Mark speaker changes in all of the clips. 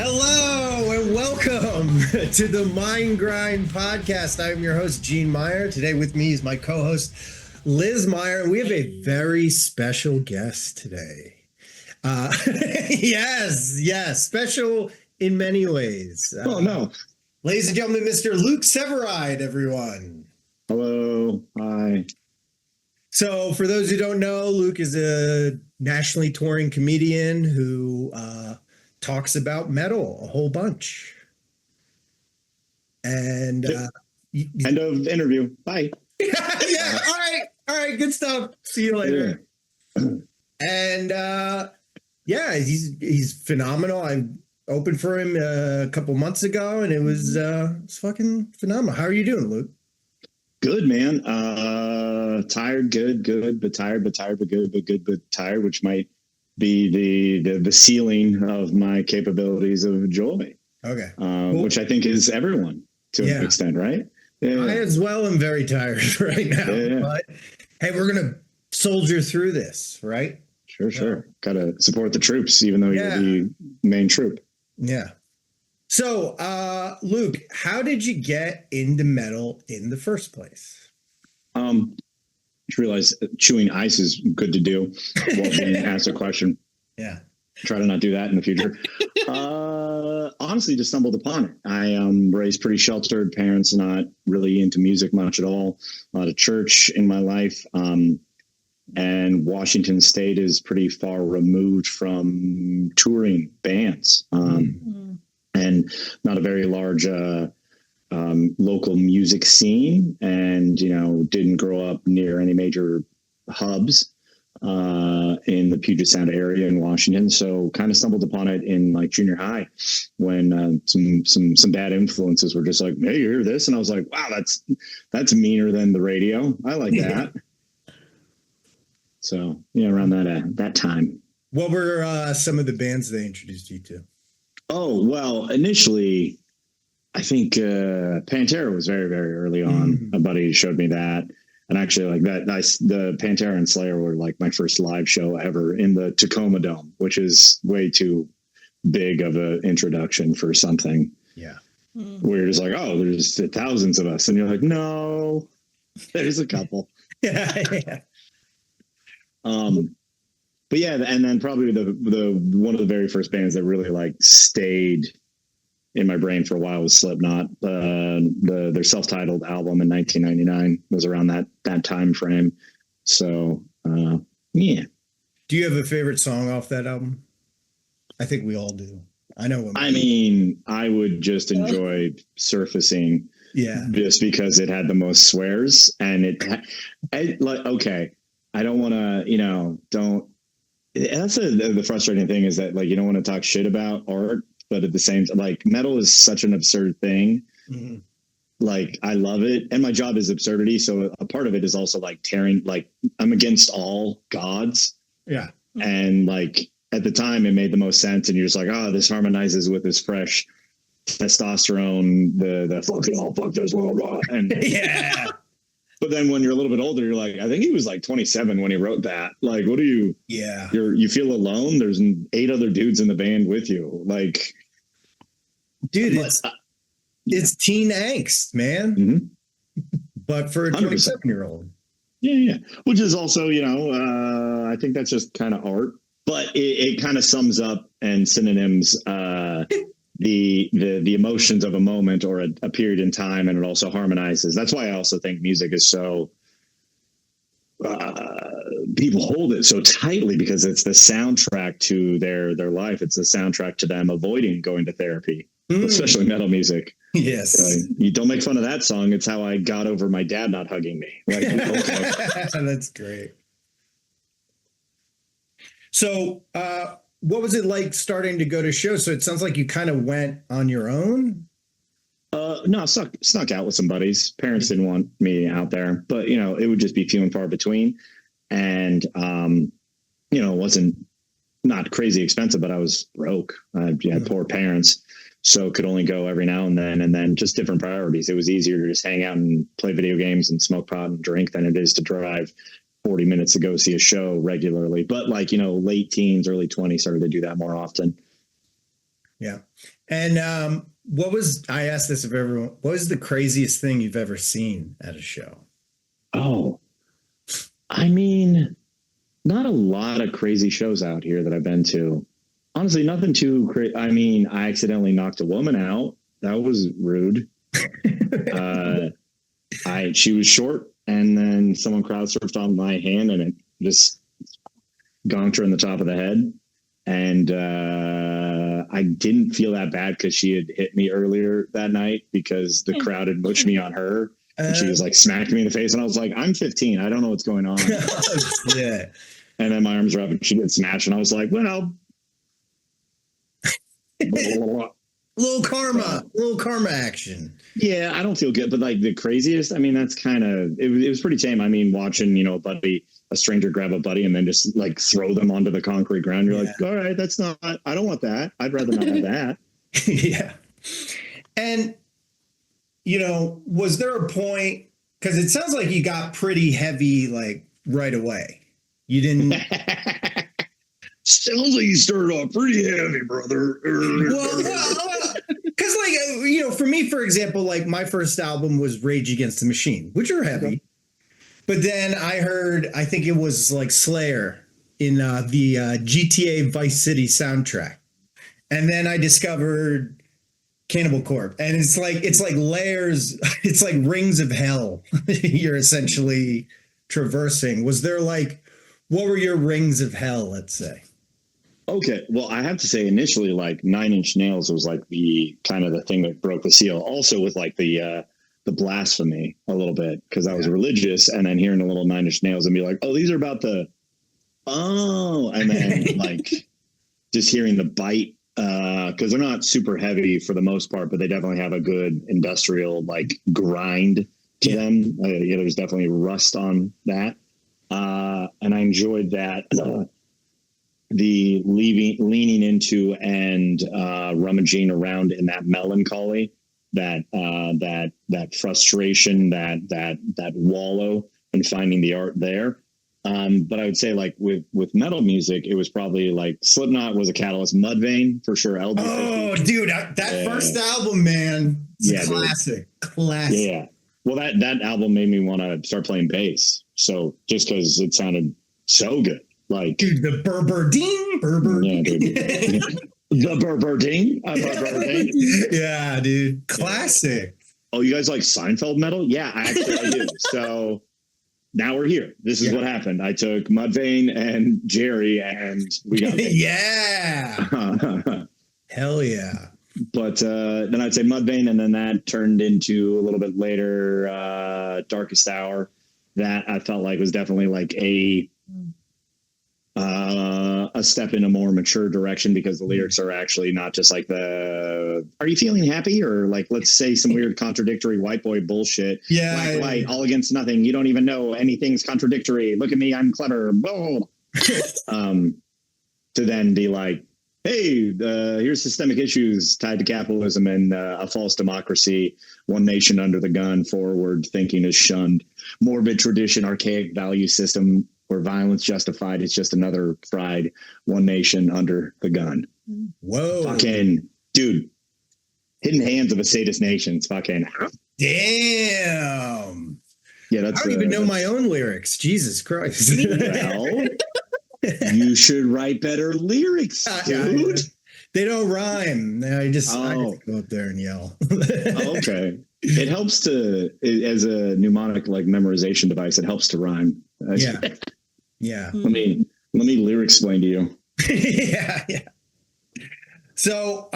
Speaker 1: Hello and welcome to the Mind Grind podcast. I am your host, Gene Meyer. Today with me is my co-host, Liz Meyer. We have a very special guest today. Yes, special in many ways.
Speaker 2: Oh, no.
Speaker 1: Ladies and gentlemen, Mr. Luke Severeid, everyone.
Speaker 2: Hello. Hi.
Speaker 1: So for those who don't know, Luke is a nationally touring comedian who talks about metal a whole bunch. And
Speaker 2: end of interview. Bye.
Speaker 1: Yeah. All right. Good stuff. See you later. Yeah. And he's phenomenal. I opened for him a couple months ago, and it was fucking phenomenal. How are you doing, Luke?
Speaker 2: Good, man. Tired, good, but tired, but good, but tired, which might be the ceiling of my capabilities of joy.
Speaker 1: Okay.
Speaker 2: Which I think is everyone to an extent, right?
Speaker 1: Yeah. I as well am very tired right now. Yeah. But hey, we're gonna soldier through this, right?
Speaker 2: Sure. Gotta support the troops, even though you're the main troop.
Speaker 1: Yeah. So, Luke, how did you get into metal in the first place?
Speaker 2: Just realized chewing ice is good to do while being asked a question.
Speaker 1: Yeah.
Speaker 2: Try to not do that in the future. Honestly, just stumbled upon it. I raised pretty sheltered, parents not really into music much at all. A lot of church in my life. And Washington State is pretty far removed from touring bands. And not a very large local music scene, and didn't grow up near any major hubs in the Puget Sound area in Washington. So kind of stumbled upon it in like junior high when some bad influences were just like, hey, you hear this? And I was like, wow, that's meaner than the radio. I like that. So around that time.
Speaker 1: What were some of the bands they introduced you to?
Speaker 2: Oh, well, initially, I think Pantera was very, very early on. A buddy showed me that. And actually, like the Pantera and Slayer were like my first live show ever in the Tacoma Dome, which is way too big of an introduction for something.
Speaker 1: Yeah.
Speaker 2: Where you're just like, oh, there's thousands of us. And you're like, no, there's a couple.
Speaker 1: Yeah.
Speaker 2: But yeah, and then probably the one of the very first bands that really like stayed in my brain for a while was Slipknot. Their self-titled album in 1999 was around that time frame. So yeah.
Speaker 1: Do you have a favorite song off that album? I think we all do. I know.
Speaker 2: I would just enjoy Surfacing.
Speaker 1: Yeah.
Speaker 2: Just because it had the most swears, and okay, I don't want to, that's the frustrating thing is that like, you don't want to talk shit about art, but at the same time, like metal is such an absurd thing. Mm-hmm. Like I love it. And my job is absurdity. So a part of it is also like I'm against all gods.
Speaker 1: Yeah.
Speaker 2: And like at the time it made the most sense. And you're just like, oh, this harmonizes with this fresh testosterone, the fuck it all, fuck this world. And
Speaker 1: yeah.
Speaker 2: But then when you're a little bit older, you're like, I think he was like 27 when he wrote that. Like, what do you?
Speaker 1: Yeah.
Speaker 2: You feel alone. There's 8 other dudes in the band with you. Like,
Speaker 1: dude, it's teen angst, man. Mm-hmm. But for a 27-year-old.
Speaker 2: Yeah. Which is also, I think that's just kind of art. But it kind of sums up and synonyms the emotions of a moment or a period in time, and it also harmonizes. That's why I also think music is so people hold it so tightly, because it's the soundtrack to their life. It's the soundtrack to them avoiding going to therapy, especially metal music.
Speaker 1: Yes.
Speaker 2: You don't make fun of that song. It's how I got over my dad not hugging me. Like,
Speaker 1: that's great. So, what was it like starting to go to shows? So it sounds like you kind of went on your own.
Speaker 2: No, snuck out with some buddies. Parents didn't want me out there, but it would just be few and far between. And it wasn't not crazy expensive, but I was broke. I had poor parents, so could only go every now and then just different priorities. It was easier to just hang out and play video games and smoke pot and drink than it is to drive 40 minutes to go see a show regularly. But late teens, early 20s started to do that more often.
Speaker 1: Yeah. And I asked this of everyone, what was the craziest thing you've ever seen at a show?
Speaker 2: Oh, I mean, not a lot of crazy shows out here that I've been to. Honestly, nothing too crazy. I mean, I accidentally knocked a woman out. That was rude. She was short, and then someone crowd surfed on my hand, and it just gonked her in the top of the head. And I didn't feel that bad because she had hit me earlier that night because the crowd had mushed me on her. And she was like smacking me in the face, and I was like, "I'm 15. I don't know what's going on."
Speaker 1: Yeah.
Speaker 2: And then my arms were up, and she did smash, and I was like, "Well."
Speaker 1: little karma action.
Speaker 2: Yeah, I don't feel good, but like the craziest, I mean, that's kind of it was pretty tame. I mean, watching, a stranger grab a buddy and then just like throw them onto the concrete ground. You're like, all right, that's not, I don't want that. I'd rather not have that.
Speaker 1: Yeah. And was there a point, because it sounds like you got pretty heavy like right away. You didn't
Speaker 2: Sounds like you started off pretty heavy, brother.
Speaker 1: Well, because for me, for example, like my first album was Rage Against the Machine, which are heavy. Okay. But then I think it was like Slayer in the GTA Vice City soundtrack. And then I discovered Cannibal Corpse. And it's like layers, it's like rings of hell you're essentially traversing. Was there what were your rings of hell, let's say?
Speaker 2: Okay, well, I have to say initially, like 9 Inch Nails was like the kind of the thing that broke the seal. Also with like the blasphemy a little bit because I was religious, and then hearing a little 9 Inch Nails and be like, oh, these are about and then like just hearing the bite because they're not super heavy for the most part, but they definitely have a good industrial like grind to them. There's definitely rust on that, and I enjoyed that. The leaning into and rummaging around in that melancholy, that frustration, that wallow, and finding the art there. But I would say like with metal music, it was probably like Slipknot was a catalyst. Mudvayne for sure. LD50.
Speaker 1: Oh, dude, that first album, man, it's classic. Dude. Classic.
Speaker 2: Yeah. Well, that album made me want to start playing bass. So just because it sounded so good. Like,
Speaker 1: dude, the Berberding.
Speaker 2: Yeah, dude. The Berberding.
Speaker 1: Yeah, dude. Classic.
Speaker 2: Oh, you guys like Seinfeld metal? Yeah, I do. So now we're here. This is what happened. I took Mudvayne and Jerry, and we got
Speaker 1: yeah. Hell yeah.
Speaker 2: But then I'd say Mudvayne, and then that turned into a little bit later Darkest Hour. That I felt like was definitely like a step in a more mature direction because the lyrics are actually not just like are you feeling happy, or like, let's say some weird contradictory white boy bullshit.
Speaker 1: Yeah.
Speaker 2: Black light, all against nothing. You don't even know anything's contradictory. Look at me. I'm clever. To then be like, hey, here's systemic issues tied to capitalism and a false democracy. One nation under the gun. Forward thinking is shunned. Morbid tradition, archaic value system. Where violence justified, it's just another fried one nation under the gun.
Speaker 1: Whoa.
Speaker 2: Fucking, dude, hidden hands of a sadist nation. It's fucking.
Speaker 1: Damn.
Speaker 2: Yeah, I
Speaker 1: don't even know my own lyrics. Jesus Christ.
Speaker 2: Well, you should write better lyrics, dude.
Speaker 1: They don't rhyme. I just go up there and yell.
Speaker 2: Okay. It helps as a mnemonic like memorization device, it helps to rhyme.
Speaker 1: Yeah. Yeah.
Speaker 2: Let me lyric explain to you.
Speaker 1: Yeah. So,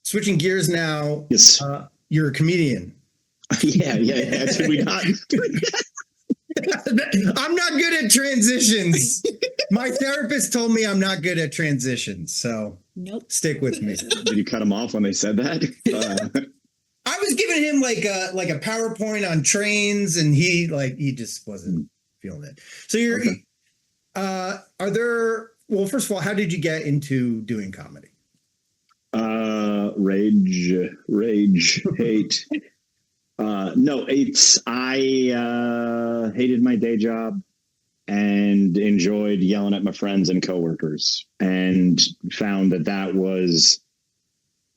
Speaker 1: switching gears now.
Speaker 2: Yes.
Speaker 1: You're a comedian.
Speaker 2: Yeah. That's what we got.
Speaker 1: I'm not good at transitions. My therapist told me I'm not good at transitions, so
Speaker 3: nope.
Speaker 1: Stick with me.
Speaker 2: Did you cut him off when they said that?
Speaker 1: I was giving him like a PowerPoint on trains, and he just wasn't feeling it. So you're, well, first of all, how did you get into doing comedy?
Speaker 2: Rage, hate. No, I hated my day job. and enjoyed yelling at my friends and coworkers, and found that that was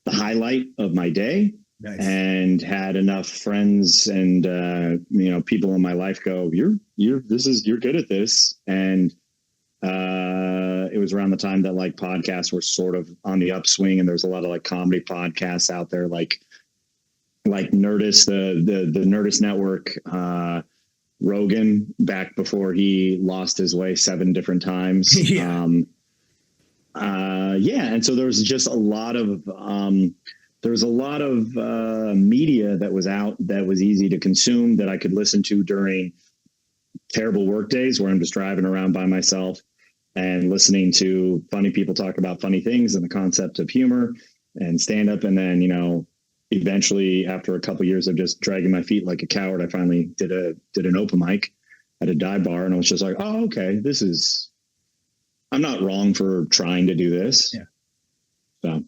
Speaker 2: the highlight of my day.
Speaker 1: Nice.
Speaker 2: And had enough friends and people in my life go, you're good at this. And it was around the time that like podcasts were sort of on the upswing, and there's a lot of like comedy podcasts out there, like Nerdist, the Nerdist Network, Rogan, back before he lost his way 7 different times.
Speaker 1: Yeah.
Speaker 2: And so there was just a lot of media that was out that was easy to consume, that I could listen to during terrible work days where I'm just driving around by myself and listening to funny people talk about funny things and the concept of humor and stand up. And then, eventually after a couple of years of just dragging my feet like a coward, I finally did an open mic at a dive bar, and I was just like, oh, okay, I'm not wrong for trying to do this.
Speaker 1: Yeah.
Speaker 2: So.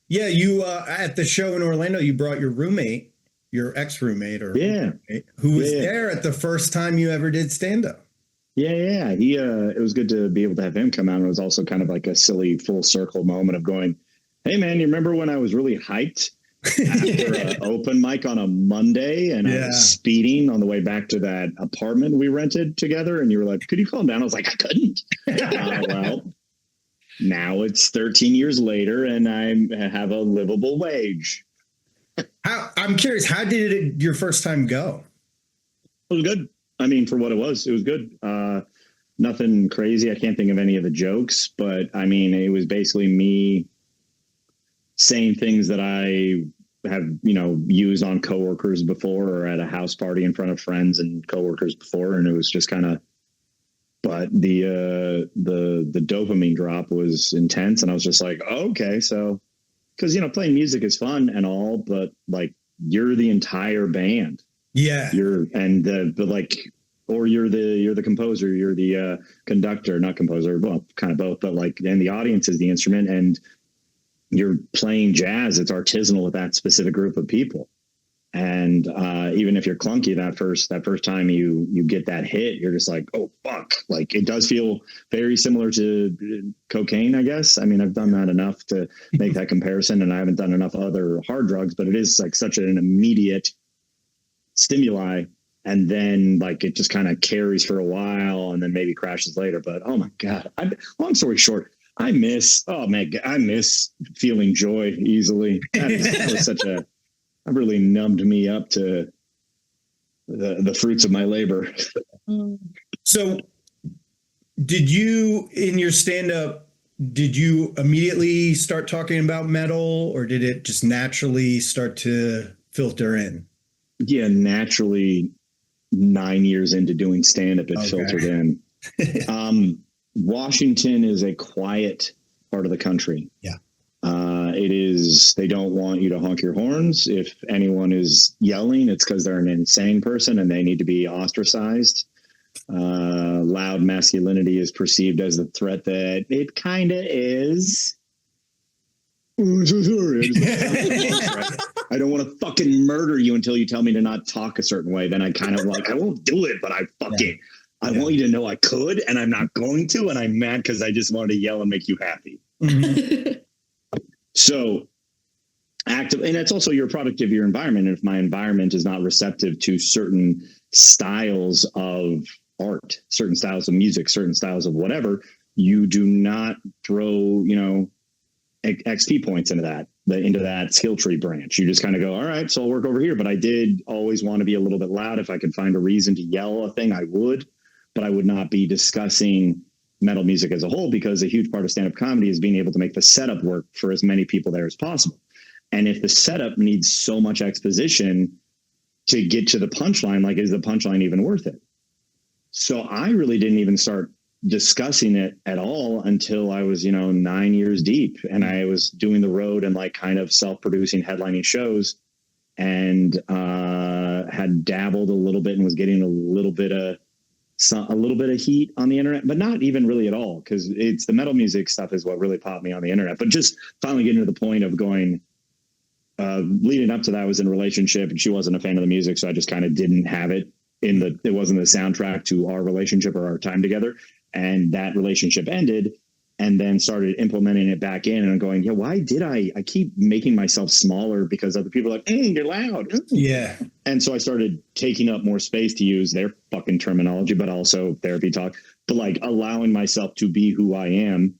Speaker 1: Yeah, you at the show in Orlando, you brought your roommate, your ex-roommate, who was there at the first time you ever did stand-up.
Speaker 2: Yeah. He it was good to be able to have him come out. It was also kind of like a silly full circle moment of going, hey man, you remember when I was really hyped after an open mic on a Monday and I was speeding on the way back to that apartment we rented together, and you were like, could you calm down? I was like, I couldn't. Well, now it's 13 years later and I have a livable wage.
Speaker 1: I'm curious, how did your first time go?
Speaker 2: It was good. I mean, for what it was good. Nothing crazy. I can't think of any of the jokes, but I mean, it was basically me saying things that I have, used on coworkers before, or at a house party in front of friends and coworkers before. And it was just kind of, but the dopamine drop was intense, and I was just like, oh, okay. So, cause playing music is fun and all, but like you're the entire band.
Speaker 1: Yeah.
Speaker 2: You're the composer, you're the conductor, not composer. Well, kind of both, but like, and the audience is the instrument, and you're playing jazz. It's artisanal with that specific group of people. And even if you're clunky that first time you get that hit, you're just like, oh fuck! Like it does feel very similar to cocaine, I guess. I mean, I've done that enough to make that comparison, and I haven't done enough other hard drugs, but it is like such an immediate stimuli, and then like it just kind of carries for a while, and then maybe crashes later. But oh my god! Long story short, I miss feeling joy easily. That was such a. It really numbed me up to the fruits of my labor.
Speaker 1: So did you, in your stand-up, did you immediately start talking about metal, or did it just naturally start to filter in?
Speaker 2: Yeah, naturally, 9 years into doing stand-up, it filtered in. Washington is a quiet part of the country.
Speaker 1: Yeah.
Speaker 2: It is, they don't want you to honk your horns. If anyone is yelling, it's because they're an insane person and they need to be ostracized. Loud masculinity is perceived as the threat that it kind of is. Oh, so sorry. I don't want to fucking murder you until you tell me to not talk a certain way. Then I kind of like, I won't do it, but I fucking, I want you to know I could, and I'm not going to, and I'm mad because I just wanted to yell and make you happy. Mm-hmm. So active, and it's also you're a product of your environment. And if my environment is not receptive to certain styles of art, certain styles of music, certain styles of whatever, you do not throw, XP points into that skill tree branch. You just kind of go, all right, so I'll work over here. But I did always want to be a little bit loud. If I could find a reason to yell a thing, I would, but I would not be discussing metal music as a whole, because a huge part of stand-up comedy is being able to make the setup work for as many people there as possible. And if the setup needs so much exposition to get to the punchline, like, is the punchline even worth it? So I really didn't even start discussing it at all until I was, 9 years deep, and I was doing the road and like kind of self-producing, headlining shows, and had dabbled a little bit and was getting a little bit of heat on the internet, but not even really at all, because it's the metal music stuff is what really popped me on the internet. But just finally getting to the point of going, leading up to that, I was in a relationship and she wasn't a fan of the music, so I just kind of didn't have it it wasn't the soundtrack to our relationship or our time together. And that relationship ended, and then started implementing it back in, and I'm going, yeah, why did I keep making myself smaller because other people are like, you're loud.
Speaker 1: Yeah.
Speaker 2: And so I started taking up more space, to use their fucking terminology, but also therapy talk, but like allowing myself to be who I am,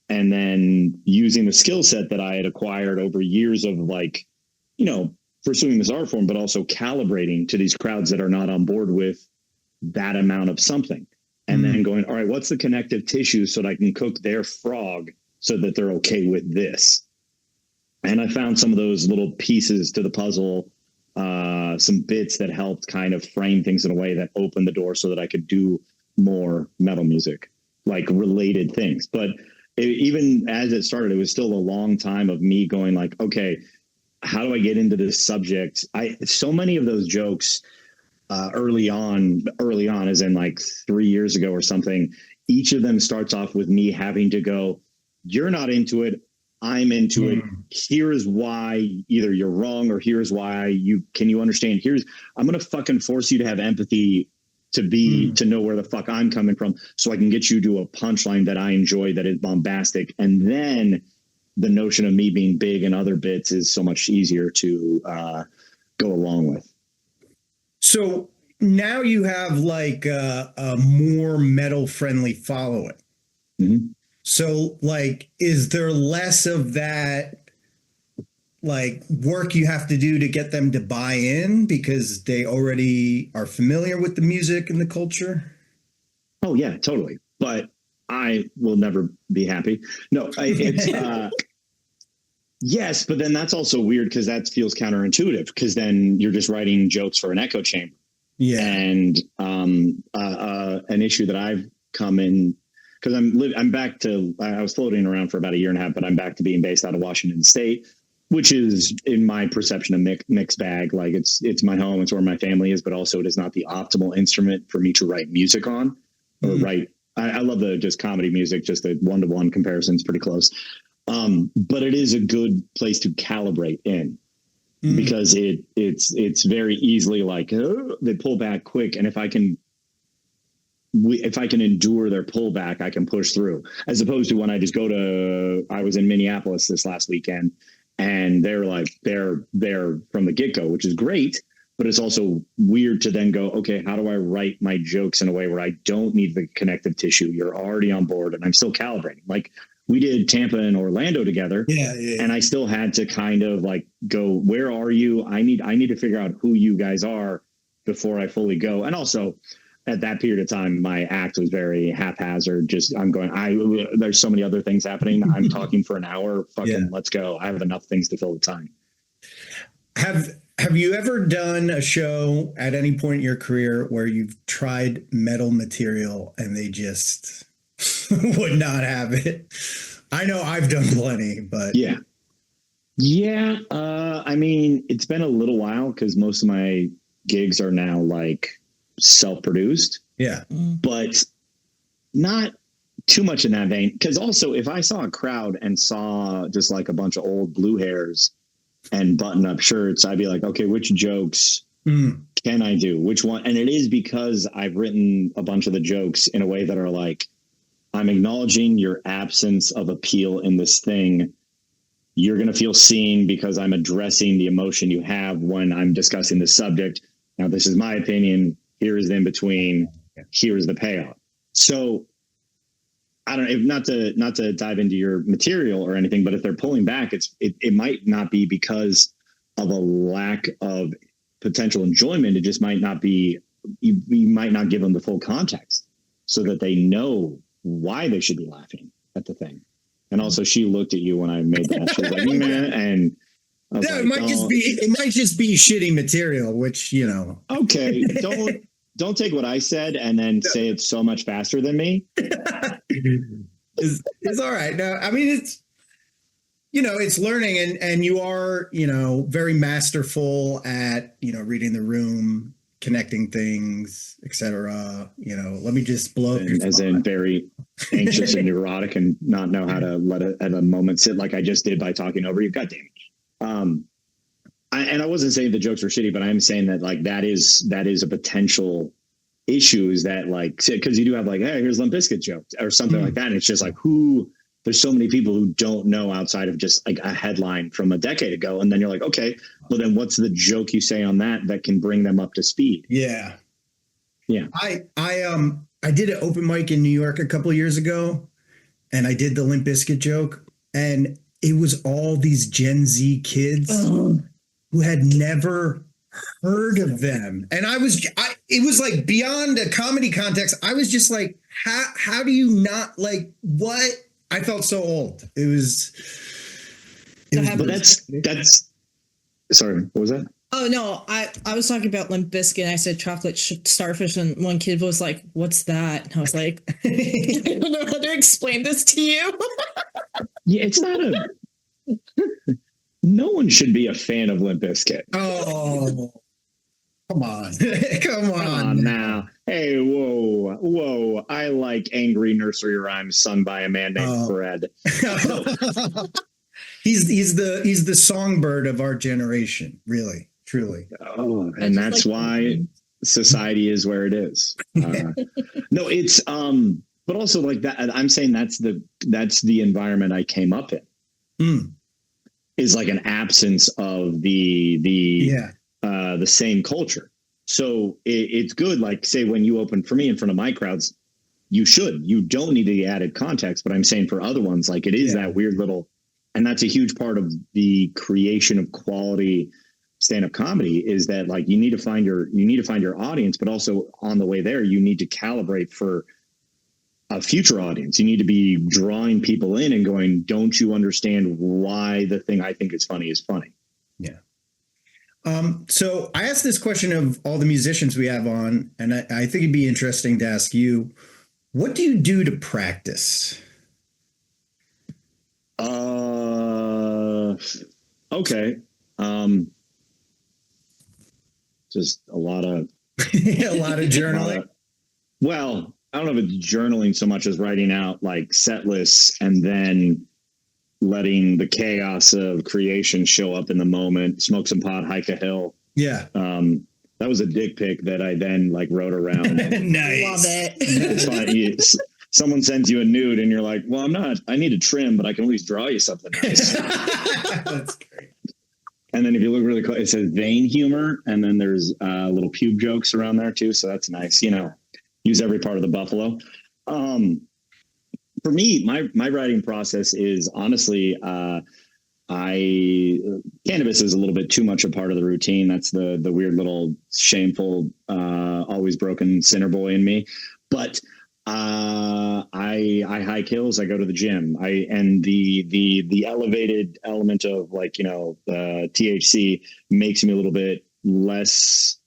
Speaker 2: and then using the skill set that I had acquired over years of like, pursuing this art form, but also calibrating to these crowds that are not on board with that amount of something. And then going, all right, what's the connective tissue so that I can cook their frog so that they're okay with this? And I found some of those little pieces to the puzzle, some bits that helped kind of frame things in a way that opened the door so that I could do more metal music, like related things. But even as it started, it was still a long time of me going like, okay, how do I get into this subject? So many of those jokes early on, as in like 3 years ago or something, each of them starts off with me having to go, you're not into it, I'm into it. Here's why either you're wrong, or here's why can you understand? I'm going to fucking force you to have empathy to know where the fuck I'm coming from, so I can get you to a punchline that I enjoy, that is bombastic. And then the notion of me being big and other bits is so much easier to go along with.
Speaker 1: So now you have like a more metal friendly following.
Speaker 2: Mm-hmm.
Speaker 1: So like, is there less of that like work you have to do to get them to buy in because they already are familiar with the music and the culture?
Speaker 2: Oh yeah, totally. But I will never be happy. No, it's yes, but then that's also weird because that feels counterintuitive, because then you're just writing jokes for an echo chamber.
Speaker 1: Yeah.
Speaker 2: And an issue that I've come in, because I'm back to, I was floating around for about a year and a half, but I'm back to being based out of Washington State, which is, in my perception, a mixed bag. Like it's my home, it's where my family is, but also it is not the optimal instrument for me to write music on, or write. I love the just comedy music, just the one-to-one comparison is pretty close. But it is a good place to calibrate in, because it's very easily like, they pull back quick. And if I can endure their pullback, I can push through, as opposed to when I just I was in Minneapolis this last weekend, and they're from the get-go, which is great, but it's also weird to then go, okay, how do I write my jokes in a way where I don't need the connective tissue? You're already on board and I'm still calibrating. Like, we did Tampa and Orlando together. Yeah. And I still had to kind of like go, where are you? I need to figure out who you guys are before I fully go. And also at that period of time, my act was very haphazard. Just, there's so many other things happening. I'm talking for an hour. Fucking let's go. I have enough things to fill the time.
Speaker 1: Have you ever done a show at any point in your career where you've tried metal material and they just would not have it? I know I've done plenty, but
Speaker 2: yeah. I mean, it's been a little while because most of my gigs are now like self-produced.
Speaker 1: Yeah,
Speaker 2: but not too much in that vein. Because also, if I saw a crowd and saw just like a bunch of old blue hairs and button-up shirts, I'd be like, okay, which jokes can I do? Which one? And it is because I've written a bunch of the jokes in a way that are like, I'm acknowledging your absence of appeal in this thing. You're going to feel seen because I'm addressing the emotion you have when I'm discussing the subject. Now, this is my opinion. Here is the in between. Here is the payoff. So I don't know, not to dive into your material or anything, but if they're pulling back, it might not be because of a lack of potential enjoyment. It just might not be, you might not give them the full context so that they know why they should be laughing at the thing. And also, she looked at you when I made that. She was like, meh, and I was like,
Speaker 1: it might just be shitty material, which, you know.
Speaker 2: Okay, don't take what I said and then say it's so much faster than me.
Speaker 1: It's all right. No, I mean, it's, you know, it's learning, and you are, you know, very masterful at, you know, reading the room, connecting things, etc. You know, let me just blow up.
Speaker 2: As in very anxious and neurotic and not know how to let a moment sit like I just did by talking over you. God damn it. and I wasn't saying the jokes were shitty, but I'm saying that like that is a potential issue, is that like, because you do have like, hey, here's Limp Bizkit joke or something like that, and it's just like, there's so many people who don't know outside of just like a headline from a decade ago, and then you're like, okay, well then what's the joke you say on that can bring them up to speed?
Speaker 1: Yeah. I did an open mic in New York a couple of years ago, and I did the Limp Bizkit joke, and it was all these Gen Z kids who had never heard of them. And it was like beyond a comedy context. I was just like, how do you not like what? I felt so old.
Speaker 2: But that's sorry, what was that?
Speaker 3: Oh no, I was talking about Limp Bizkit and I said chocolate starfish, and one kid was like, "What's that?" And I was like, "I don't know how to explain this to you."
Speaker 2: Yeah, it's not no one should be a fan of Limp Bizkit.
Speaker 1: Oh, come on.
Speaker 2: Come on now. Hey, whoa. I like angry nursery rhymes sung by a man named Fred.
Speaker 1: He's the songbird of our generation, really, truly.
Speaker 2: Oh, and that's like why society is where it is. No, it's but also like that. I'm saying that's the environment I came up in. Is like an absence of the same culture. So it's good. Like say when you open for me in front of my crowds, you don't need the added context. But I'm saying for other ones, like it is that weird little. And that's a huge part of the creation of quality stand-up comedy, is that like you need to find your audience, but also on the way there, you need to calibrate for a future audience. You need to be drawing people in and going, don't you understand why the thing I think is funny is funny?
Speaker 1: Yeah. So I asked this question of all the musicians we have on, and I think it'd be interesting to ask you, what do you do to practice?
Speaker 2: Okay. Just a lot of
Speaker 1: journaling.
Speaker 2: Well, I don't know if it's journaling so much as writing out like set lists and then letting the chaos of creation show up in the moment, smoke some pot, hike a hill.
Speaker 1: Yeah.
Speaker 2: That was a dick pic that I then like wrote around.
Speaker 3: Nice. Love it.
Speaker 2: It's fine. Someone sends you a nude and you're like, well, I need a trim, but I can at least draw you something nice.
Speaker 1: That's great.
Speaker 2: And then if you look really close, it says vein humor. And then there's little pube jokes around there too. So that's nice. Use every part of the buffalo. For me, my writing process is honestly, cannabis is a little bit too much a part of the routine. That's the weird little shameful, always broken sinner boy in me. But I hike hills. I go to the gym. And the elevated element of like THC makes me a little bit less.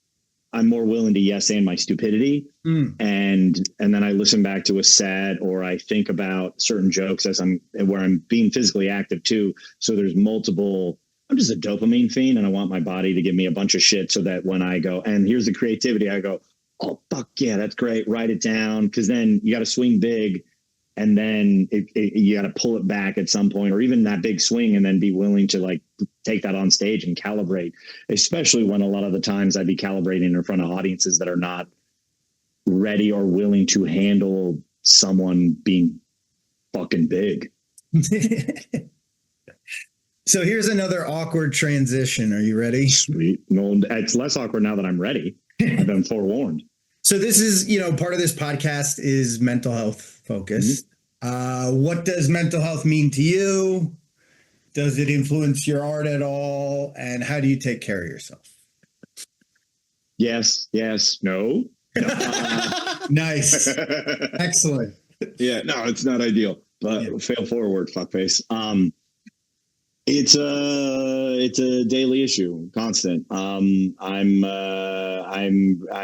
Speaker 2: I'm more willing to yes and my stupidity, and then I listen back to a set, or I think about certain jokes where I'm being physically active too. So there's multiple. I'm just a dopamine fiend, and I want my body to give me a bunch of shit so that when I go and here's the creativity, I go, oh, fuck yeah, that's great. Write it down. Cause then you got to swing big, and then you got to pull it back at some point, or even that big swing, and then be willing to like take that on stage and calibrate, especially when a lot of the times I'd be calibrating in front of audiences that are not ready or willing to handle someone being fucking big.
Speaker 1: So here's another awkward transition. Are you ready?
Speaker 2: Sweet. No, it's less awkward now that I'm ready. I've been forewarned.
Speaker 1: So this is, part of this podcast is mental health focused. What does mental health mean to you? Does it influence your art at all? And how do you take care of yourself?
Speaker 2: Yes, no.
Speaker 1: Nice. Excellent.
Speaker 2: Yeah, no, it's not ideal, but fail forward, fuckface. It's a daily issue, constant. I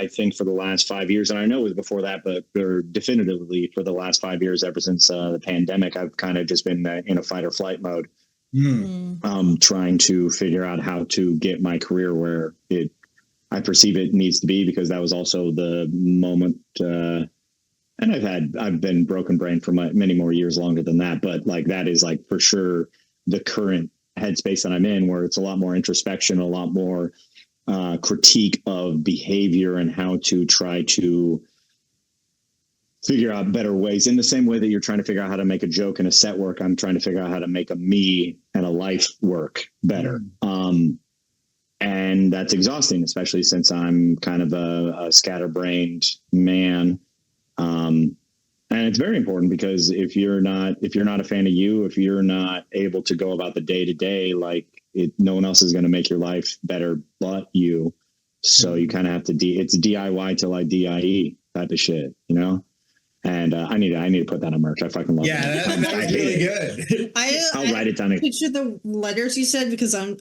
Speaker 2: think for the last 5 years, and I know it was before that, but definitively for the last 5 years, ever since the pandemic, I've kind of just been in a fight or flight mode, trying to figure out how to get my career where I perceive it needs to be, because that was also the moment. And I've been broken brain for many more years longer than that, but like that is like for sure the current headspace that I'm in, where it's a lot more introspection, a lot more critique of behavior and how to try to figure out better ways. In the same way that you're trying to figure out how to make a joke and a set work, I'm trying to figure out how to make a me and a life work better. And that's exhausting, especially since I'm kind of a scatterbrained man. And it's very important, because if you're not a fan of you, if you're not able to go about the day to day, like no one else is going to make your life better but you. So you kind of have to it's DIY till I DIE type of shit, you know? And I need to put that on merch. I fucking love
Speaker 1: that. Yeah, that's really good.
Speaker 2: I'll write it down.
Speaker 3: Picture the letters you said, because I'm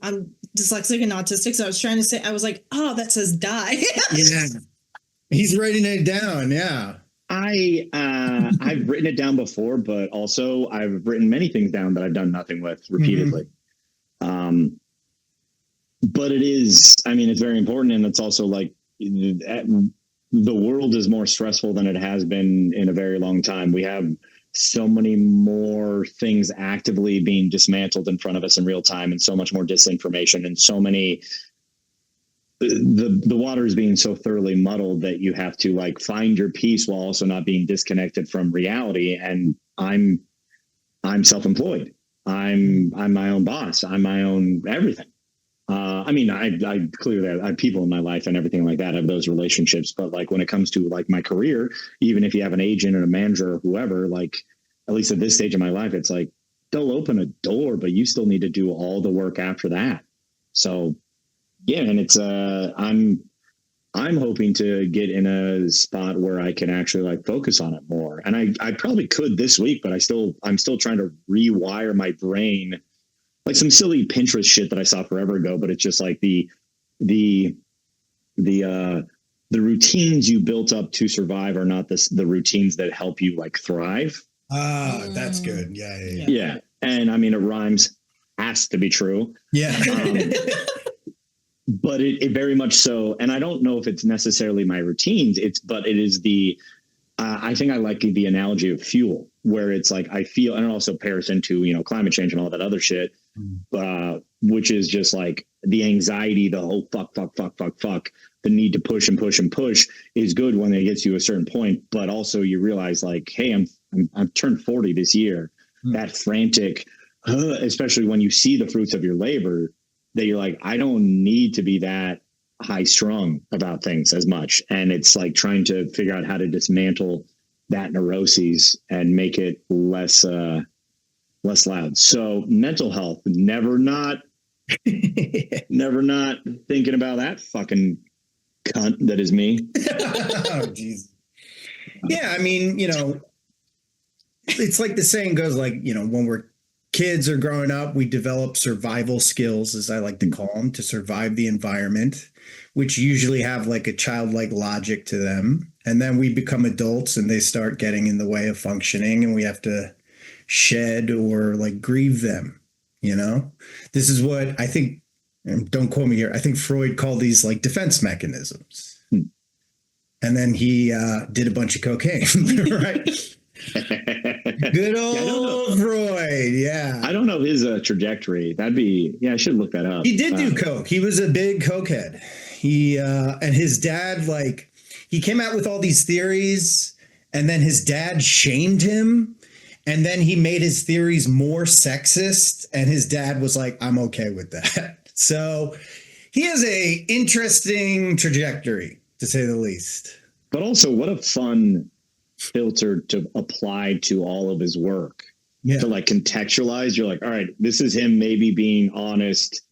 Speaker 3: dyslexic and autistic, so I was trying to say, I was like, oh, that says die.
Speaker 1: Yeah, he's writing it down. Yeah,
Speaker 2: I've written it down before, but also I've written many things down that I've done nothing with repeatedly. But it is, I mean, it's very important, and it's also like the world is more stressful than it has been in a very long time. We have so many more things actively being dismantled in front of us in real time, and so much more disinformation, and so many, the water is being so thoroughly muddled that you have to like find your peace while also not being disconnected from reality. And I'm self-employed. I'm my own boss. I'm my own everything. I mean, I clearly have people in my life and everything like that. I have those relationships, but like when it comes to like my career, even if you have an agent and a manager or whoever, like at least at this stage of my life, it's like they'll open a door, but you still need to do all the work after that. So yeah, and it's I'm hoping to get in a spot where I can actually like focus on it more. And I probably could this week, but I'm still trying to rewire my brain. Like some silly Pinterest shit that I saw forever ago, but it's just like the routines you built up to survive are not the routines that help you like thrive.
Speaker 1: Oh, that's good. Yeah.
Speaker 2: Yeah. And I mean, it rhymes, has to be true.
Speaker 1: Yeah.
Speaker 2: But it very much so. And I don't know if it's necessarily my routines, but it is I think I like the analogy of fuel, where it's like, I feel, and it also pairs into, you know, climate change and all that other shit, which is just like the anxiety, the whole fuck, the need to push and push and push is good when it gets you a certain point. But also you realize like, hey, I'm turned 40 this year. That frantic, especially when you see the fruits of your labor, that you're like, I don't need to be that high strung about things as much. And it's like trying to figure out how to dismantle that neuroses and make it less loud. So mental health, never not thinking about that fucking cunt that is me.
Speaker 1: Oh, geez. Yeah. I mean, you know, it's like the saying goes, like, you know, when we're kids are growing up, we develop survival skills, as I like to call them, to survive the environment, which usually have like a childlike logic to them. And then we become adults and they start getting in the way of functioning, and we have to shed or like grieve them. You know, this is what I think, and don't quote me here, I think Freud called these like defense mechanisms. And then he did a bunch of cocaine, right? Good old Freud. Yeah.
Speaker 2: I don't know his trajectory. I should look that up.
Speaker 1: He did do coke. He was a big cokehead. He and his dad, like, he came out with all these theories, and then his dad shamed him, and then he made his theories more sexist, and his dad was like, I'm okay with that. So he has a interesting trajectory, to say the least.
Speaker 2: But also, what a fun filter to apply to all of his work. To like contextualize. You're like, all right, this is him maybe being honest,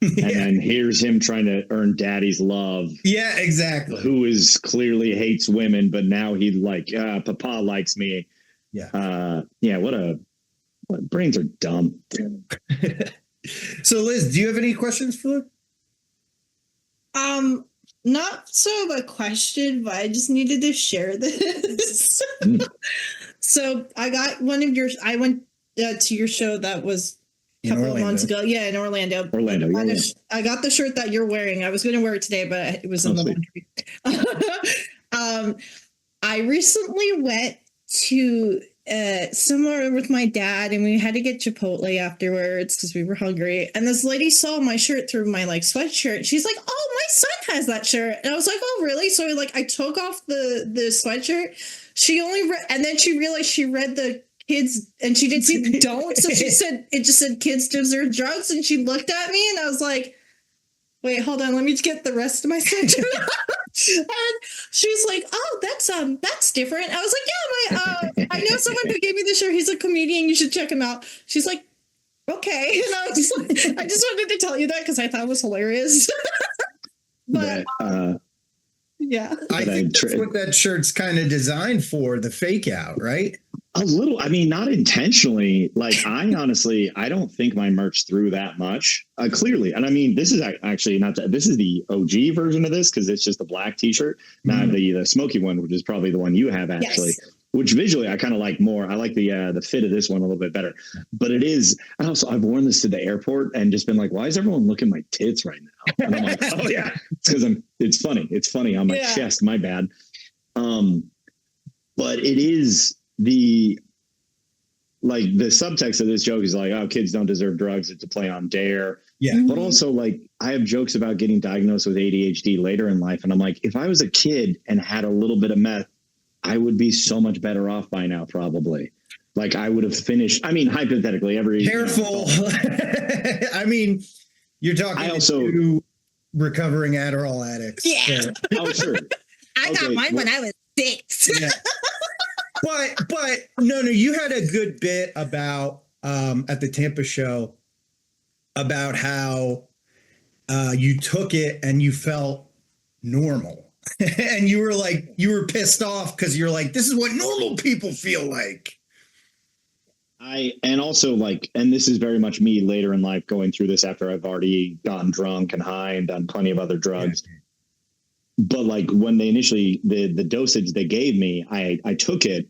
Speaker 2: and then here's him trying to earn daddy's love.
Speaker 1: Yeah, exactly.
Speaker 2: Who is clearly hates women, but now he like papa likes me. What brains are dumb.
Speaker 1: So Liz, do you have any questions for Luke?
Speaker 3: Not so of a question, but I just needed to share this. So I got I went to your show that was a couple of months ago. Yeah, in Orlando. I got the shirt that you're wearing. I was going to wear it today, but it was in the laundry. I recently went to somewhere with my dad, and we had to get Chipotle afterwards because we were hungry. And this lady saw my shirt through my like sweatshirt. She's like, "Oh, my son has that shirt," and I was like, "Oh, really?" So like, I took off the sweatshirt. She only and then she realized she read the kids, and she didn't see the don't. So she said it just said kids deserve drugs, and she looked at me, and I was like, "Wait, hold on, let me get the rest of my sentence." And she was like, "Oh, that's different." I was like, "Yeah, I know someone who gave me the shirt. He's a comedian. You should check him out." She's like, "Okay," and I was like, I just wanted to tell you that because I thought it was hilarious. But yeah,
Speaker 1: I think that's what that shirt's kind of designed for, the fake out, right?
Speaker 2: A little, I mean, not intentionally. Like, I honestly, I don't think my merch threw that much, clearly. And I mean, this is actually this is the OG version of this because it's just a black t-shirt, not the smoky one, which is probably the one you have actually, which visually I kind of like more. I like the fit of this one a little bit better. But it is, I've worn this to the airport and just been like, why is everyone looking at my tits right now? And I'm like, oh yeah, it's because it's funny. It's funny on my chest, my bad. But it is, the subtext of this joke is like, oh, kids don't deserve drugs. It's a play on dare.
Speaker 1: Yeah.
Speaker 2: But also, like, I have jokes about getting diagnosed with ADHD later in life. And I'm like, if I was a kid and had a little bit of meth, I would be so much better off by now, probably. Like, I would have finished. I mean, hypothetically,
Speaker 1: careful. I mean, you're talking to recovering Adderall addicts.
Speaker 3: Yeah.
Speaker 1: So.
Speaker 2: Oh, sure.
Speaker 3: I got mine when I was 6.
Speaker 1: Yeah. But no, you had a good bit about at the Tampa show about how you took it and you felt normal. And you were pissed off because you're like, this is what normal people feel like.
Speaker 2: And this is very much me later in life going through this after I've already gotten drunk and high and done plenty of other drugs. Yeah. But like when they initially, the dosage they gave me, I took it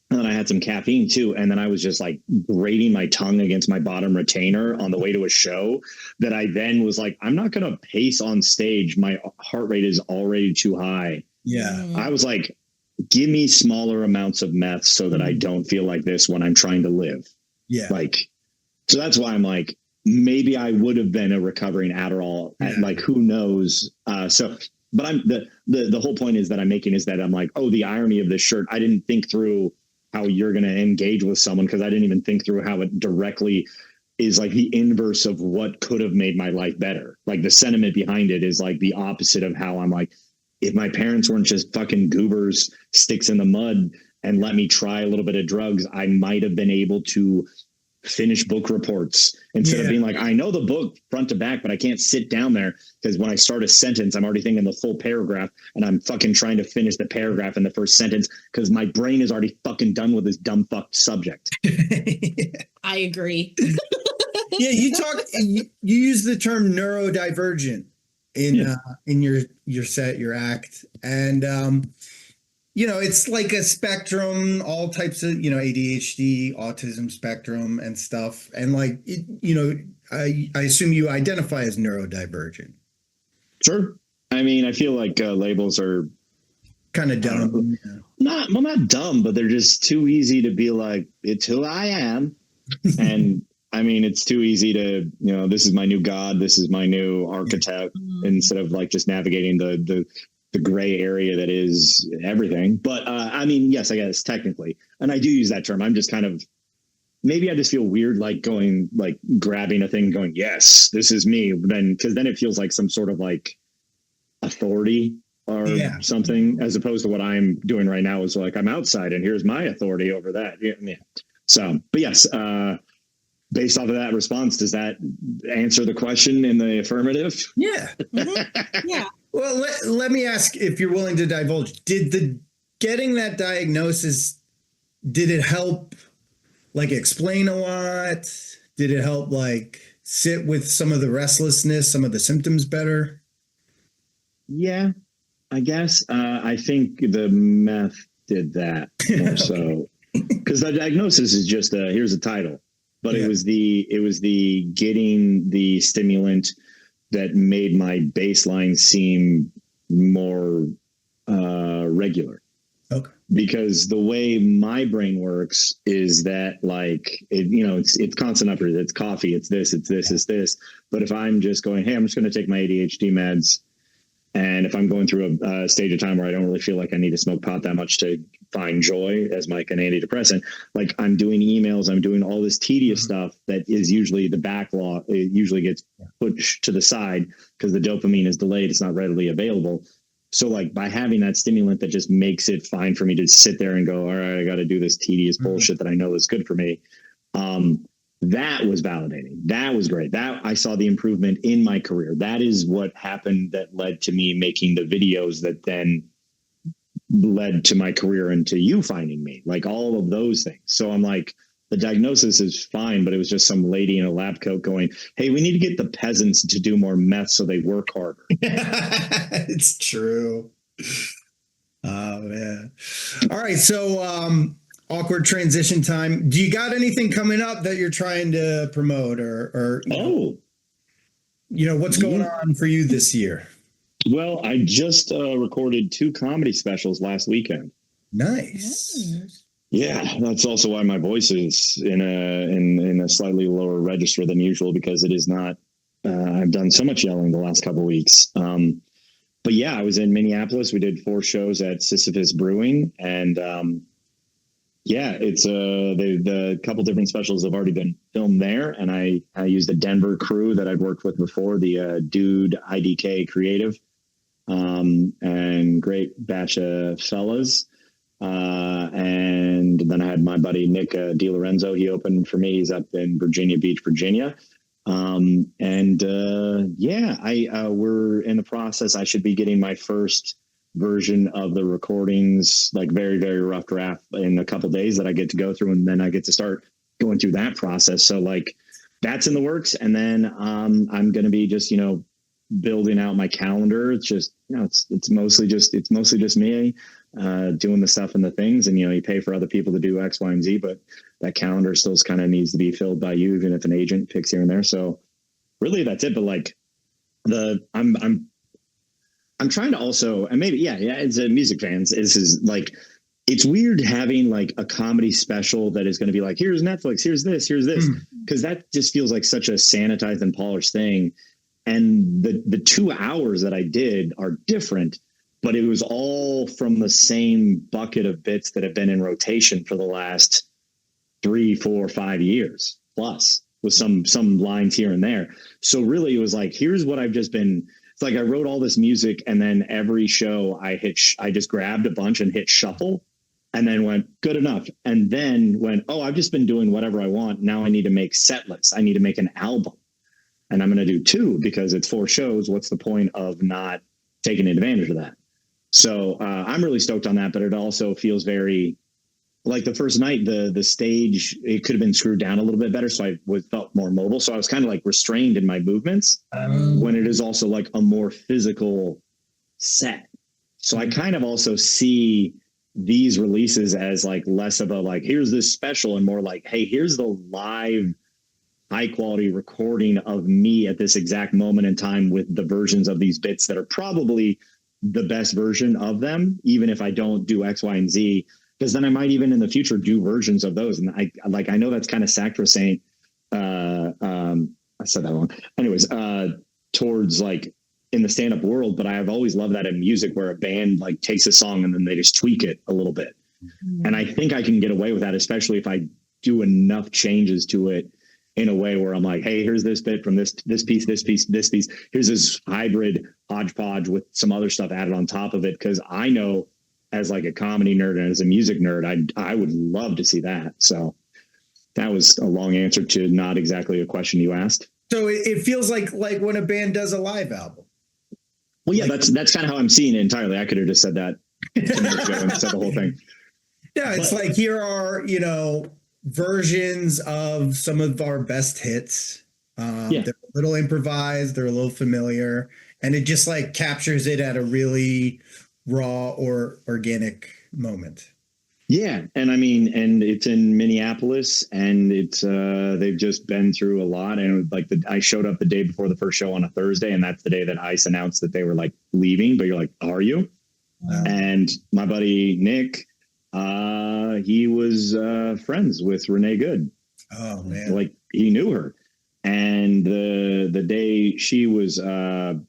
Speaker 2: and then I had some caffeine too. And then I was just like grating my tongue against my bottom retainer on the way to a show that I then was like, I'm not going to pace on stage. My heart rate is already too high.
Speaker 1: Yeah.
Speaker 2: I was like, give me smaller amounts of meth so that I don't feel like this when I'm trying to live.
Speaker 1: Yeah.
Speaker 2: So that's why I'm like, maybe I would have been a recovering Adderall who knows? But I'm the whole point is that I'm making is that I'm like, oh, the irony of this shirt. I didn't think through how you're going to engage with someone because I didn't even think through how it directly is like the inverse of what could have made my life better. Like the sentiment behind it is like the opposite of how I'm like, if my parents weren't just fucking goobers, sticks in the mud and let me try a little bit of drugs, I might have been able to finish book reports instead of being like, I know the book front to back, but I can't sit down there because when I start a sentence, I'm already thinking the full paragraph and I'm fucking trying to finish the paragraph in the first sentence because my brain is already fucking done with this dumb fucked subject.
Speaker 3: I agree.
Speaker 1: Yeah, you use the term neurodivergent in your set, your act, and it's like a spectrum, all types of, ADHD, autism spectrum and stuff. And I assume you identify as neurodivergent.
Speaker 2: Sure. I mean, I feel like labels are
Speaker 1: kind of dumb.
Speaker 2: Not dumb, but they're just too easy to be like, it's who I am. And I mean, it's too easy to, this is my new God. This is my new architect instead of like just navigating the gray area that is everything. But I mean, yes, I guess technically, and I do use that term. I'm just kind of, maybe I just feel weird, like going, like grabbing a thing going, yes, this is me. Because then it feels like some sort of like authority or something, as opposed to what I'm doing right now is like, I'm outside and here's my authority over that. Yeah. So, but yes, based off of that response, does that answer the question in the affirmative?
Speaker 1: Yeah.
Speaker 3: Mm-hmm. Yeah.
Speaker 1: Well, let me ask if you're willing to divulge. Did getting that diagnosis, did it help like explain a lot? Did it help like sit with some of the restlessness, some of the symptoms better?
Speaker 2: Yeah, I guess. I think the meth did that more so. Because the diagnosis is just here's a title. But it was the getting the stimulant that made my baseline seem more regular.
Speaker 1: Okay.
Speaker 2: Because the way my brain works is that like, it's constant upwards. It's coffee. It's this, it's this. But if I'm just going, hey, I'm just going to take my ADHD meds. And if I'm going through a stage of time where I don't really feel like I need to smoke pot that much to find joy as like an antidepressant, like I'm doing emails, I'm doing all this tedious stuff that is usually the backlog. It usually gets pushed to the side because the dopamine is delayed. It's not readily available. So like by having that stimulant that just makes it fine for me to sit there and go, all right, I got to do this tedious bullshit that I know is good for me. That was validating. That was great. That I saw the improvement in my career. That is what happened that led to me making the videos that then led to my career and to you finding me, like all of those things. So I'm like, the diagnosis is fine, but it was just some lady in a lab coat going, hey, we need to get the peasants to do more meth so they work harder.
Speaker 1: It's true. Oh, man. All right. So, awkward transition time. Do you got anything coming up that you're trying to promote or what's going on for you this year?
Speaker 2: Well, I just recorded 2 comedy specials last weekend.
Speaker 1: Nice.
Speaker 2: Yeah, that's also why my voice is in a slightly lower register than usual, because it is not. I've done so much yelling the last couple of weeks. But yeah, I was in Minneapolis. We did 4 shows at Sisyphus Brewing, and yeah, it's the couple different specials have already been filmed there, and I used a Denver crew that I'd worked with before, the Dude IDK Creative, and great batch of fellas. And then I had my buddy Nick DiLorenzo. He opened for me. He's up in Virginia Beach, Virginia. We're in the process. I should be getting my first version of the recordings, like very, very rough draft, in a couple of days that I get to go through, and then I get to start going through that process. So like that's in the works. And then I'm going to be just, building out my calendar. It's just, it's mostly just me doing the stuff and the things, and you pay for other people to do X, Y, and Z, but that calendar still kind of needs to be filled by you, even if an agent picks here and there. So really that's it. But like I'm trying to also, and maybe, as a music fans, this is like, it's weird having like a comedy special that is going to be like, here's Netflix, here's this, because that just feels like such a sanitized and polished thing. And the 2 hours that I did are different, but it was all from the same bucket of bits that have been in rotation for the last 3, 4, 5 years plus, with some lines here and there. So really it was like, here's what I've just been. It's like I wrote all this music, and then every show I just grabbed a bunch and hit shuffle, and then went, good enough. And then went, oh, I've just been doing whatever I want. Now I need to make set lists. I need to make an album, and I'm going to do 2 because it's 4 shows. What's the point of not taking advantage of that? So I'm really stoked on that, but it also feels very like the first night, the stage, it could have been screwed down a little bit better. So I felt more mobile. So I was kind of like restrained in my movements when it is also like a more physical set. So I kind of also see these releases as like less of a, like, here's this special, and more like, hey, here's the live high quality recording of me at this exact moment in time with the versions of these bits that are probably the best version of them, even if I don't do X, Y, and Z, because then I might even in the future do versions of those. And I know that's kind of sacrosanct. I said that wrong. Anyways, towards like in the stand-up world, but I've always loved that in music, where a band like takes a song and then they just tweak it a little bit. Mm-hmm. And I think I can get away with that, especially if I do enough changes to it in a way where I'm like, hey, here's this bit from this piece, this piece. Here's this hybrid hodgepodge with some other stuff added on top of it. Because I know, as like a comedy nerd and as a music nerd, I would love to see that. So that was a long answer to not exactly a question you asked.
Speaker 1: So it feels like when a band does a live album.
Speaker 2: Well, yeah, that's kind of how I'm seeing it entirely. I could have just said that 10 minutes ago and said the whole thing.
Speaker 1: Yeah, it's like, here are, versions of some of our best hits. They're a little improvised, they're a little familiar, and it just like captures it at a really raw or organic moment.
Speaker 2: Yeah. And I mean, and it's in Minneapolis, and it's they've just been through a lot. And like I showed up the day before the first show on a Thursday, and that's the day that ICE announced that they were like leaving. But you're like, are you? And my buddy Nick, he was friends with Renee Good.
Speaker 1: Oh man!
Speaker 2: Like he knew her, and the day she was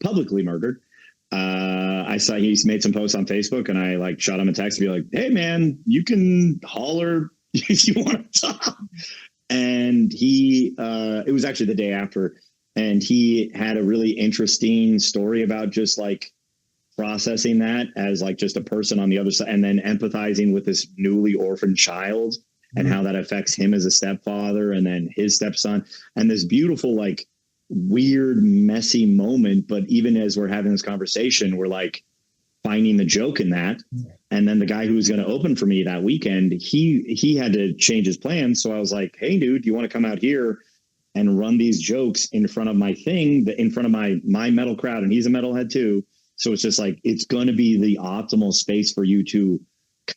Speaker 2: publicly murdered, I saw he made some posts on Facebook, and I like shot him a text to be like, "Hey man, you can holler if you want to talk." And he, it was actually the day after, and he had a really interesting story about just like processing that as like just a person on the other side, and then empathizing with this newly orphaned child and how that affects him as a stepfather and then his stepson, and this beautiful, like weird, messy moment. But even as we're having this conversation, we're like finding the joke in that. And then the guy who was going to open for me that weekend, he had to change his plans. So I was like, "Hey dude, do you want to come out here and run these jokes in front of my thing, in front of my metal crowd?" And he's a metalhead too. So it's just like, it's going to be the optimal space for you to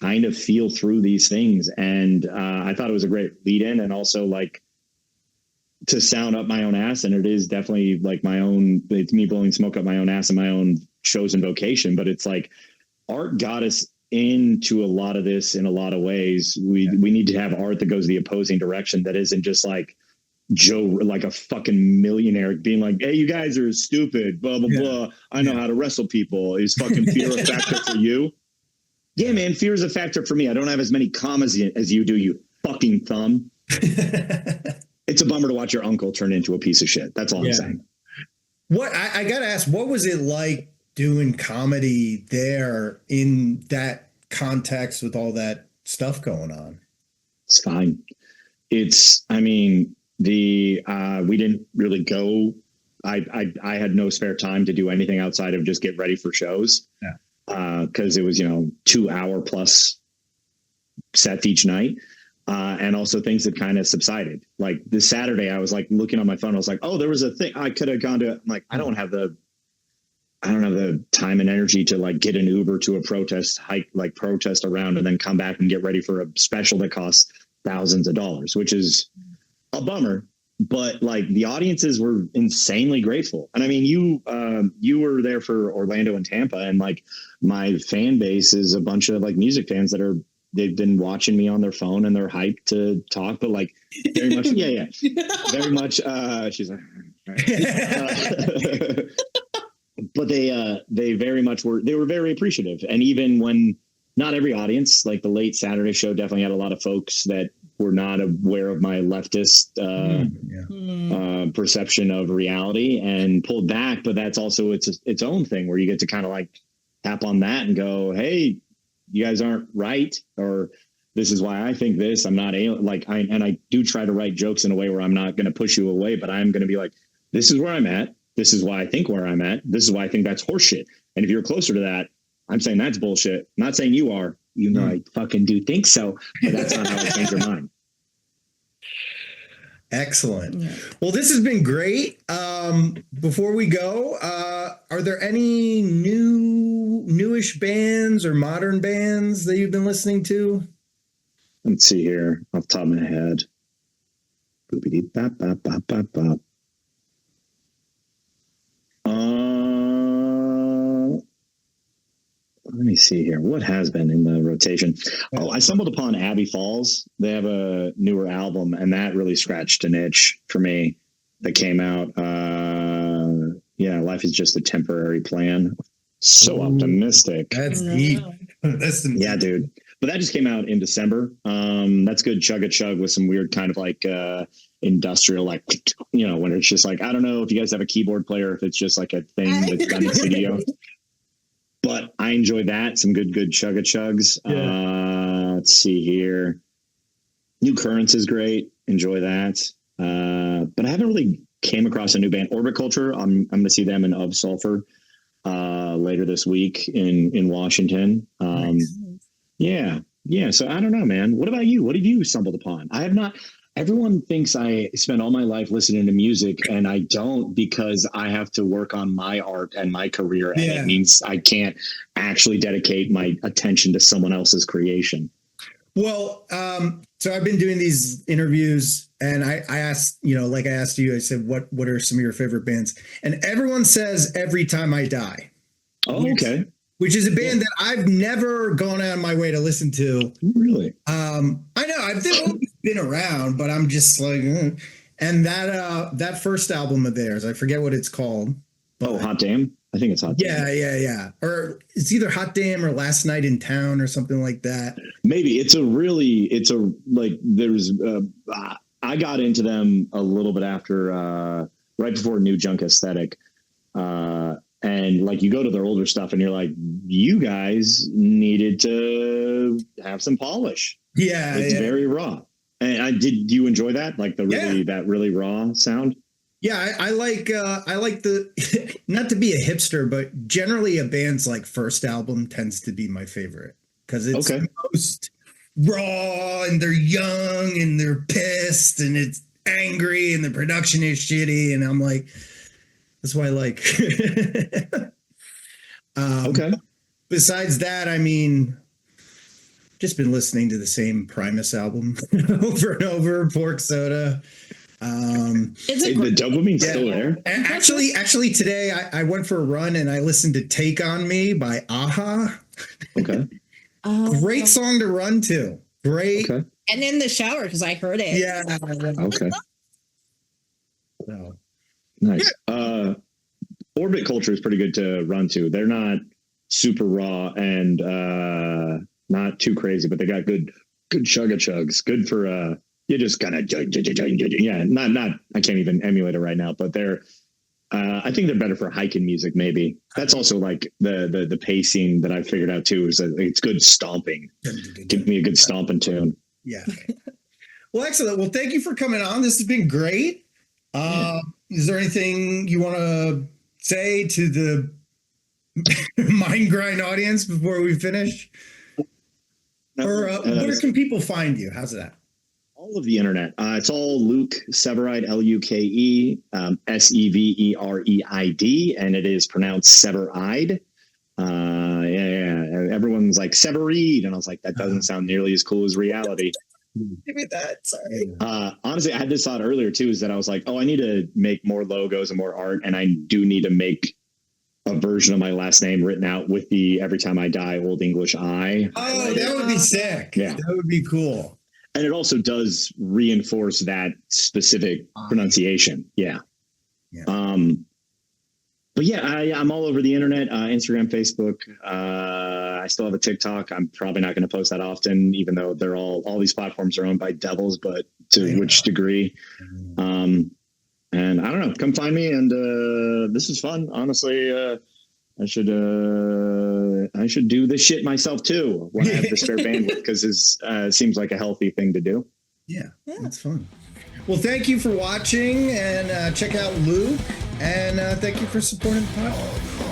Speaker 2: kind of feel through these things. And I thought it was a great lead in, and also like to sound up my own ass. And it is definitely like it's me blowing smoke up my own ass and my own chosen vocation. But it's like art got us into a lot of this in a lot of ways. We need to have art that goes the opposing direction, that isn't just like Joe, like a fucking millionaire being like, "Hey, you guys are stupid, blah, blah, blah. I know how to wrestle people. Is fucking fear a factor for you?" Yeah, man, fear is a factor for me. I don't have as many commas as you do, you fucking thumb. It's a bummer to watch your uncle turn into a piece of shit. That's all I'm saying.
Speaker 1: What I got to ask, what was it like doing comedy there in that context with all that stuff going on?
Speaker 2: It's fine. I mean, we didn't really go. I had no spare time to do anything outside of just get ready for shows. Because it was 2 hour plus sets each night, and also things that kind of subsided. Like this Saturday, I was like looking on my phone. I was like, "Oh, there was a thing I could have gone to." I'm like, I don't have the time and energy to like get an Uber to a protest around and then come back and get ready for a special that costs thousands of dollars, which is a bummer. But like the audiences were insanely grateful. And I mean, you were there for Orlando and Tampa, and like my fan base is a bunch of like music fans they've been watching me on their phone and they're hyped to talk, but like very much, very much. She's like, but they very much were very appreciative. And even when not every audience, like the late Saturday show definitely had a lot of folks that were not aware of my leftist perception of reality and pulled back. But that's also its own thing where you get to kind of like tap on that and go, "Hey, you guys aren't right," or "This is why I think this. I'm not I do try to write jokes in a way where I'm not going to push you away, but I'm going to be like, this is where I'm at. This is why I think where I'm at. This is why I think that's horseshit. And if you're closer to that, I'm saying that's bullshit. I'm not saying you are. I fucking do think so, but that's not how I change your mind."
Speaker 1: Excellent. Yeah. Well, this has been great. Before we go, are there any newish bands or modern bands that you've been listening to?
Speaker 2: Let's see here, off the top of my head. Boopity bop bop bop bop bop. Let me see here. What has been in the rotation? Oh, I stumbled upon Abbey Falls. They have a newer album, and that really scratched an itch for me that came out. Life is just a temporary plan. So optimistic.
Speaker 1: That's deep.
Speaker 2: Yeah, dude. But that just came out in December. That's good chug a chug with some weird kind of like industrial, like, when it's just like, I don't know if you guys have a keyboard player, if it's just like a thing that's done in studio. But I enjoy that. Some good chug a chugs. Yeah. Let's see here. New Currents is great. Enjoy that. But I haven't really came across a new band. Orbit Culture. I'm going to see them in Of Sulfur later this week in Washington. Nice. Yeah. So I don't know, man. What about you? What have you stumbled upon? I have not. Everyone thinks I spend all my life listening to music, and I don't, because I have to work on my art and my career. And it means I can't actually dedicate my attention to someone else's creation.
Speaker 1: Well, so I've been doing these interviews, and I asked, like I asked you, I said, what are some of your favorite bands? And everyone says Every Time I Die.
Speaker 2: Oh, okay.
Speaker 1: which is a band that I've never gone out of my way to listen to.
Speaker 2: Really?
Speaker 1: I know they've always been around, but I'm just like, and that first album of theirs, I forget what it's called.
Speaker 2: But, Hot Damn. I think it's Hot Damn.
Speaker 1: Yeah. Or it's either Hot Damn or Last Night in Town or something like that.
Speaker 2: Maybe I got into them a little bit after, right before New Junk Aesthetic. And like you go to their older stuff and you're like, you guys needed to have some polish.
Speaker 1: Yeah.
Speaker 2: It's very raw. And do you enjoy that? Like that really raw sound?
Speaker 1: Yeah, I like the not to be a hipster, but generally a band's like first album tends to be my favorite because it's the most raw and they're young and they're pissed and it's angry and the production is shitty and I'm like, that's why I like. Besides that, I mean, just been listening to the same Primus album over and over, Pork Soda.
Speaker 2: The dopamine's still there.
Speaker 1: And actually today I went for a run and I listened to Take On Me by Aha.
Speaker 2: Okay.
Speaker 1: Great song to run to. Great.
Speaker 3: Okay. And in the shower because I heard it.
Speaker 1: Yeah.
Speaker 2: Okay.
Speaker 1: So.
Speaker 2: Nice. Orbit Culture is pretty good to run to. They're not super raw and not too crazy, but they got good chugga-chugs. Good for you just kind of not I can't even emulate it right now, but they're I think they're better for hiking music. Maybe that's also like the pacing that I figured out too is that it's good stomping. Give me a good stomping tune.
Speaker 1: Yeah. Well, excellent. Well, thank you for coming on. This has been great. Is there anything you want to say to the Mind Grind audience before we finish? Or where can people find you? How's that?
Speaker 2: All of the internet. It's all Luke Severeid, Luke Severeid, and it is pronounced Severeid. Everyone's like Severeid, and I was like, that doesn't sound nearly as cool as reality.
Speaker 3: Give me that. Sorry.
Speaker 2: Honestly, I had this thought earlier too, is that I was like, I need to make more logos and more art, and I do need to make a version of my last name written out with the "Every Time I Die" Old English I.
Speaker 1: Oh, that would be sick.
Speaker 2: Yeah,
Speaker 1: that would be cool.
Speaker 2: And it also does reinforce that specific pronunciation. Yeah. But yeah, I'm all over the internet, Instagram, Facebook. I still have a TikTok. I'm probably not going to post that often, even though they're all these platforms are owned by devils, but to which degree? And I don't know, come find me. And this is fun. Honestly, I should do this shit myself too when I have the spare bandwidth, because it seems like a healthy thing to do.
Speaker 1: Yeah, that's fun. Well, thank you for watching, and check out Luke, and thank you for supporting the podcast.